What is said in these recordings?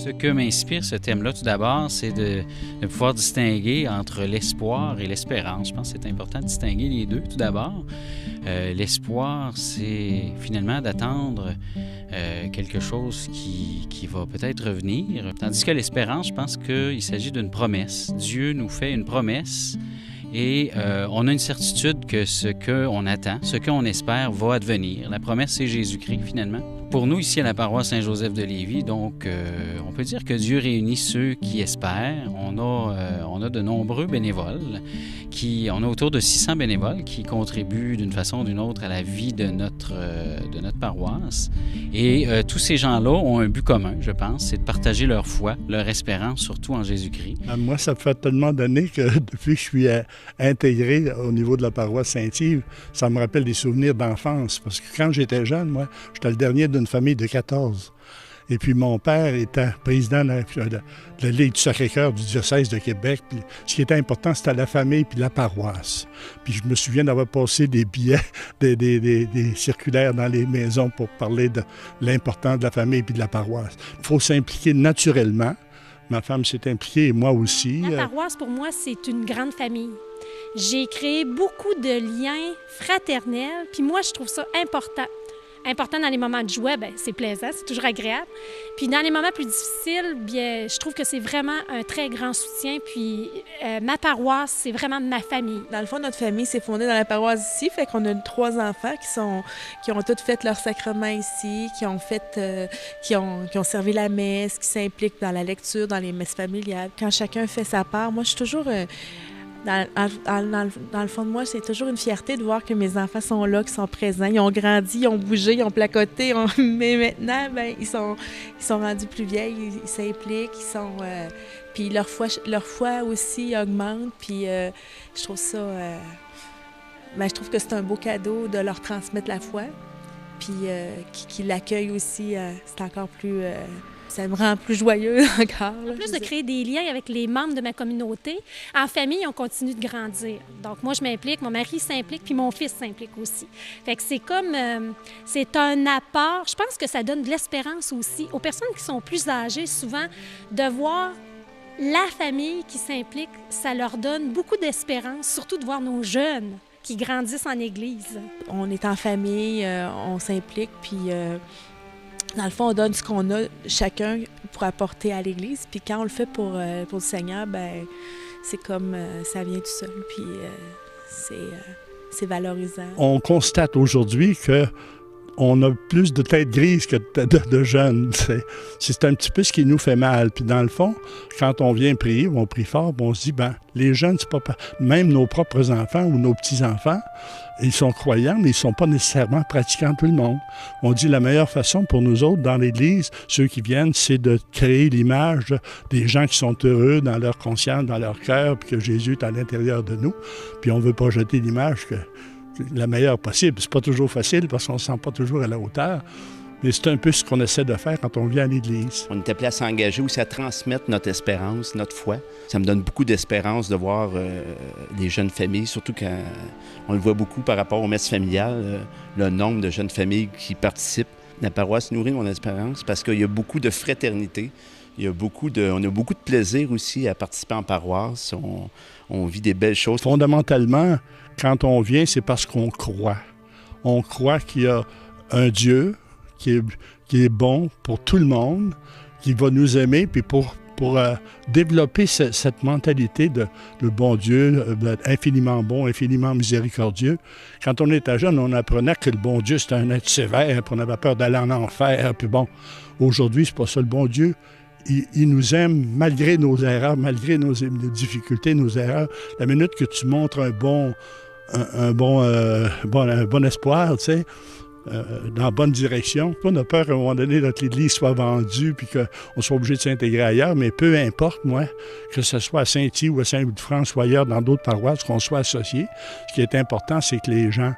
Ce que m'inspire ce thème-là, tout d'abord, c'est de pouvoir distinguer entre l'espoir et l'espérance. Je pense que c'est important de distinguer les deux, tout d'abord. L'espoir, c'est finalement d'attendre quelque chose qui va peut-être revenir. Tandis que l'espérance, je pense qu'il s'agit d'une promesse. Dieu nous fait une promesse et on a une certitude que ce qu'on attend, ce qu'on espère va advenir. La promesse, c'est Jésus-Christ, finalement. Pour nous, ici à la paroisse Saint-Joseph de Lévis, donc, on peut dire que Dieu réunit ceux qui espèrent. On a de nombreux bénévoles. On a autour de 600 bénévoles qui contribuent d'une façon ou d'une autre à la vie de notre paroisse. Et tous ces gens-là ont un but commun, je pense, c'est de partager leur foi, leur espérance, surtout en Jésus-Christ. Moi, ça fait tellement d'années que depuis que je suis intégré au niveau de la paroisse Saint-Yves, ça me rappelle des souvenirs d'enfance. Parce que quand j'étais jeune, moi, j'étais le dernier d'une famille de 14. Et puis mon père était président de la Ligue du Sacré-Cœur du diocèse de Québec. Puis ce qui était important, c'était la famille puis la paroisse. Puis je me souviens d'avoir passé des billets, des circulaires dans les maisons pour parler de l'importance de la famille puis de la paroisse. Il faut s'impliquer naturellement. Ma femme s'est impliquée et moi aussi. La paroisse, pour moi, c'est une grande famille. J'ai créé beaucoup de liens fraternels, puis moi, je trouve ça important. Important dans les moments de joie, bien, c'est plaisant, c'est toujours agréable. Puis dans les moments plus difficiles, bien, je trouve que c'est vraiment un très grand soutien. Puis ma paroisse, c'est vraiment ma famille. Dans le fond, notre famille s'est fondée dans la paroisse ici, fait qu'on a 3 enfants qui ont tous fait leur sacrement ici, qui ont servi la messe, qui s'impliquent dans la lecture, dans les messes familiales. Quand chacun fait sa part, moi, je suis toujours... Dans le fond de moi, c'est toujours une fierté de voir que mes enfants sont là, qu'ils sont présents. Ils ont grandi, ils ont bougé, ils ont placoté. Mais maintenant, bien, ils sont rendus plus vieilles, ils s'impliquent, puis leur foi aussi augmente. Puis je trouve ça... je trouve que c'est un beau cadeau de leur transmettre la foi. Puis qu'ils l'accueillent aussi, c'est encore plus... ça me rend plus joyeux encore. En plus de créer des liens avec les membres de ma communauté, en famille, on continue de grandir. Donc moi, je m'implique, mon mari s'implique, puis mon fils s'implique aussi. Fait que c'est comme... c'est un apport. Je pense que ça donne de l'espérance aussi aux personnes qui sont plus âgées, souvent, de voir la famille qui s'implique, ça leur donne beaucoup d'espérance, surtout de voir nos jeunes qui grandissent en Église. On est en famille, on s'implique, puis... dans le fond, on donne ce qu'on a chacun pour apporter à l'Église. Puis quand on le fait pour le Seigneur, bien, c'est comme ça vient tout seul. Puis c'est valorisant. On constate aujourd'hui qu'on a plus de têtes grises que de jeunes. C'est un petit peu ce qui nous fait mal. Puis dans le fond, quand on vient prier, on prie fort, on se dit, les jeunes, c'est pas... Même nos propres enfants ou nos petits-enfants, ils sont croyants, mais ils ne sont pas nécessairement pratiquants tout le monde. On dit la meilleure façon pour nous autres, dans l'Église, ceux qui viennent, c'est de créer l'image des gens qui sont heureux dans leur conscience, dans leur cœur, puis que Jésus est à l'intérieur de nous. Puis on veut projeter l'image la meilleure possible. C'est pas toujours facile parce qu'on ne se sent pas toujours à la hauteur. Mais c'est un peu ce qu'on essaie de faire quand on vient à l'Église. On est appelé à s'engager aussi à transmettre notre espérance, notre foi. Ça me donne beaucoup d'espérance de voir les jeunes familles, surtout quand on le voit beaucoup par rapport aux messes familiales, le nombre de jeunes familles qui participent. La paroisse nourrit mon espérance parce qu'il y a beaucoup de fraternité. On a beaucoup de plaisir aussi à participer en paroisse. On vit des belles choses. Fondamentalement, quand on vient, c'est parce qu'on croit. On croit qu'il y a un Dieu qui est bon pour tout le monde, qui va nous aimer, puis pour développer cette mentalité de le bon Dieu, infiniment bon, infiniment miséricordieux. Quand on était jeune, on apprenait que le bon Dieu, c'était un être sévère, puis on avait peur d'aller en enfer. Puis bon, aujourd'hui, c'est pas ça. Le bon Dieu, il nous aime malgré nos erreurs, malgré nos difficultés, nos erreurs. La minute que tu montres un bon espoir, tu sais, dans la bonne direction. On a peur qu'à un moment donné, notre Église soit vendue puis qu'on soit obligé de s'intégrer ailleurs, mais peu importe, moi, que ce soit à Saint-Yves ou à Saint-Louis-de-France ou ailleurs, dans d'autres paroisses, qu'on soit associés. Ce qui est important, c'est que les gens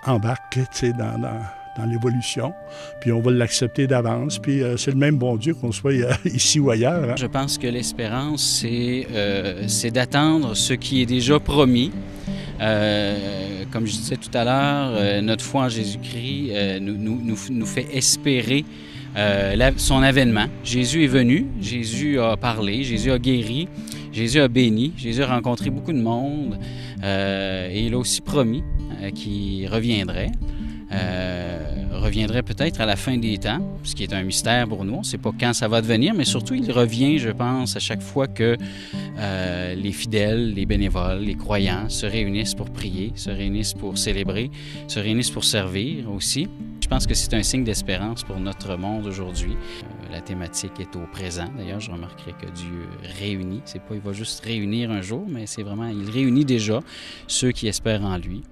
embarquent, tu sais, dans l'évolution, puis on va l'accepter d'avance, puis c'est le même bon Dieu qu'on soit ici ou ailleurs. Hein. Je pense que l'espérance, c'est d'attendre ce qui est déjà promis. Comme je disais tout à l'heure, notre foi en Jésus-Christ nous fait espérer son avènement. Jésus est venu, Jésus a parlé, Jésus a guéri, Jésus a béni, Jésus a rencontré beaucoup de monde et il a aussi promis qu'il reviendrait. Reviendrait peut-être à la fin des temps, ce qui est un mystère pour nous. On ne sait pas quand ça va devenir, mais surtout, il revient, je pense, à chaque fois que les fidèles, les bénévoles, les croyants se réunissent pour prier, se réunissent pour célébrer, se réunissent pour servir aussi. Je pense que c'est un signe d'espérance pour notre monde aujourd'hui. La thématique est au présent. D'ailleurs, je remarquerai que Dieu réunit. C'est pas il va juste réunir un jour, mais c'est vraiment, il réunit déjà ceux qui espèrent en lui.